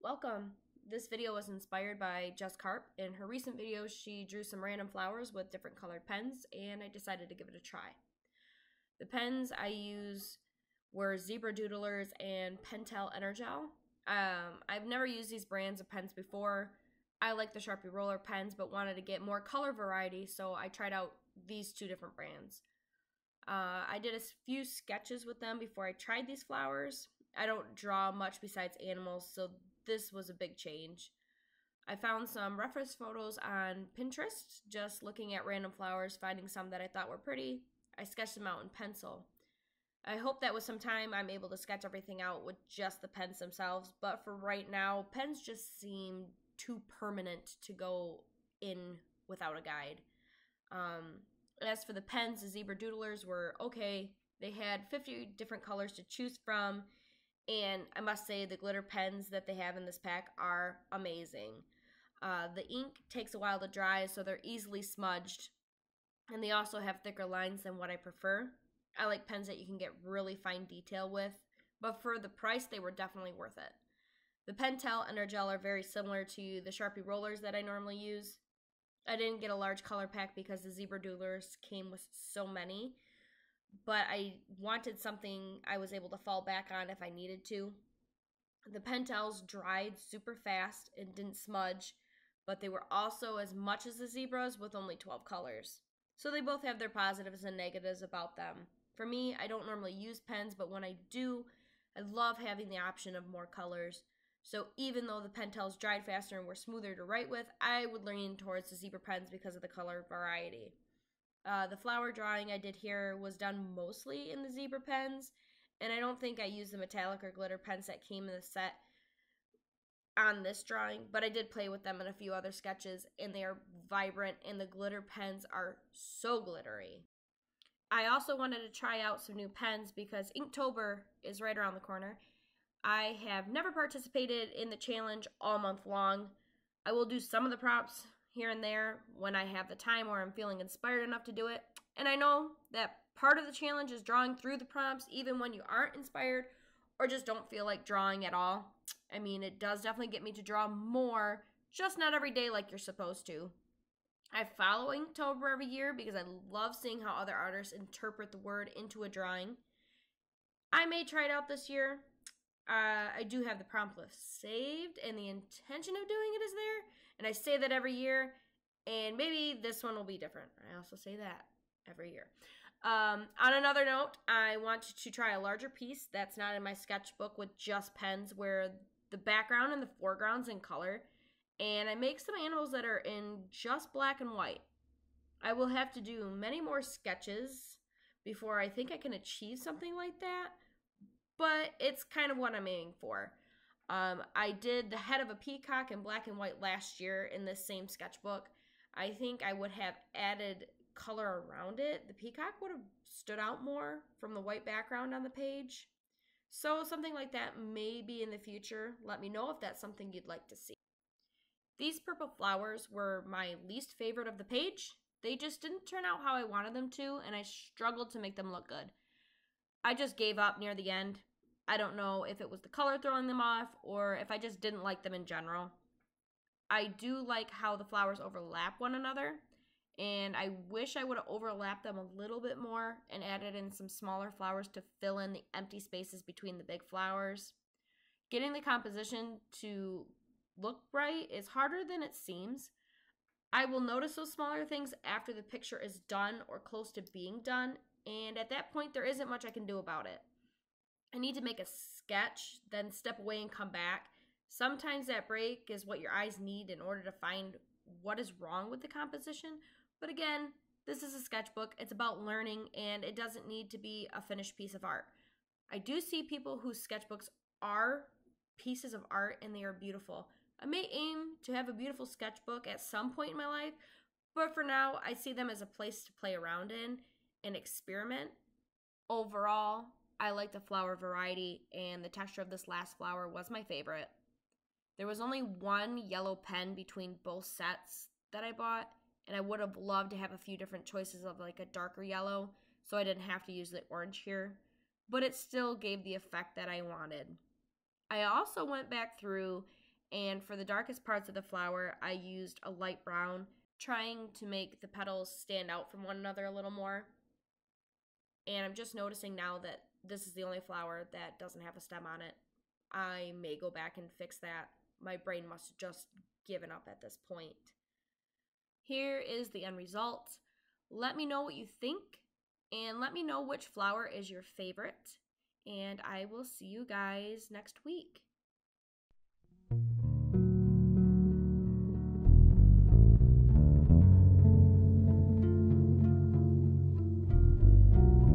Welcome! This video was inspired by Jess Carp. In her recent videos, she drew some random flowers with different colored pens, and I decided to give it a try. The pens I use were Zebra Doodlers and Pentel Energel. I've never used these brands of pens before. I like the Sharpie roller pens, but wanted to get more color variety, so I tried out these two different brands. I did a few sketches with them before I tried these flowers. I don't draw much besides animals, so this was a big change. I found some reference photos on Pinterest, just looking at random flowers, finding some that I thought were pretty. I sketched them out in pencil. I hope that with some time I'm able to sketch everything out with just the pens themselves, but for right now, pens just seem too permanent to go in without a guide. As for the pens, the Zebra Doodlers were okay. They had 50 different colors to choose from, and I must say the glitter pens that they have in this pack are amazing. The ink takes a while to dry, so they're easily smudged, and they also have thicker lines than what I prefer. I like pens that you can get really fine detail with, but for the price, they were definitely worth it. The Pentel Energel are very similar to the Sharpie rollers that I normally use. I didn't get a large color pack because the Zebra Doodlers came with so many, but I wanted something I was able to fall back on if I needed to. The Pentels dried super fast and didn't smudge, but they were also as much as the Zebras with only 12 colors. So they both have their positives and negatives about them. For me, I don't normally use pens, but when I do, I love having the option of more colors. So even though the Pentels dried faster and were smoother to write with, I would lean towards the Zebra pens because of the color variety. The flower drawing I did here was done mostly in the Zebra pens, and I don't think I used the metallic or glitter pens that came in the set on this drawing, but I did play with them in a few other sketches, and they are vibrant, and the glitter pens are so glittery. I also wanted to try out some new pens because Inktober is right around the corner. I have never participated in the challenge all month long. I will do some of the prompts here and there when I have the time or I'm feeling inspired enough to do it. And I know that part of the challenge is drawing through the prompts even when you aren't inspired or just don't feel like drawing at all. I mean, it does definitely get me to draw more, just not every day like you're supposed to. I follow Inktober every year because I love seeing how other artists interpret the word into a drawing. I may try it out this year. I do have the prompt list saved, and the intention of doing it is there. And I say that every year, and maybe this one will be different. I also say that every year. On another note, I want to try a larger piece that's not in my sketchbook with just pens, where the background and the foreground's in color. And I make some animals that are in just black and white. I will have to do many more sketches before I think I can achieve something like that, but it's kind of what I'm aiming for. I did the head of a peacock in black and white last year in this same sketchbook. I think I would have added color around it. The peacock would have stood out more from the white background on the page. So something like that may be in the future. Let me know if that's something you'd like to see. These purple flowers were my least favorite of the page. They just didn't turn out how I wanted them to, and I struggled to make them look good. I just gave up near the end. I don't know if it was the color throwing them off or if I just didn't like them in general. I do like how the flowers overlap one another, and I wish I would have overlapped them a little bit more and added in some smaller flowers to fill in the empty spaces between the big flowers. Getting the composition to look right is harder than it seems. I will notice those smaller things after the picture is done or close to being done, and at that point there isn't much I can do about it. I need to make a sketch, then step away and come back. Sometimes that break is what your eyes need in order to find what is wrong with the composition. But again, this is a sketchbook. It's about learning, and it doesn't need to be a finished piece of art. I do see people whose sketchbooks are pieces of art, and they are beautiful. I may aim to have a beautiful sketchbook at some point in my life, but for now, I see them as a place to play around in and experiment. Overall, I like the flower variety, and the texture of this last flower was my favorite. There was only one yellow pen between both sets that I bought, and I would have loved to have a few different choices of like a darker yellow, so I didn't have to use the orange here, but it still gave the effect that I wanted. I also went back through And for the darkest parts of the flower, I used a light brown, trying to make the petals stand out from one another a little more. And I'm just noticing now that this is the only flower that doesn't have a stem on it. I may go back and fix that. My brain must have just given up at this point. Here is the end result. Let me know what you think, and let me know which flower is your favorite. And I will see you guys next week.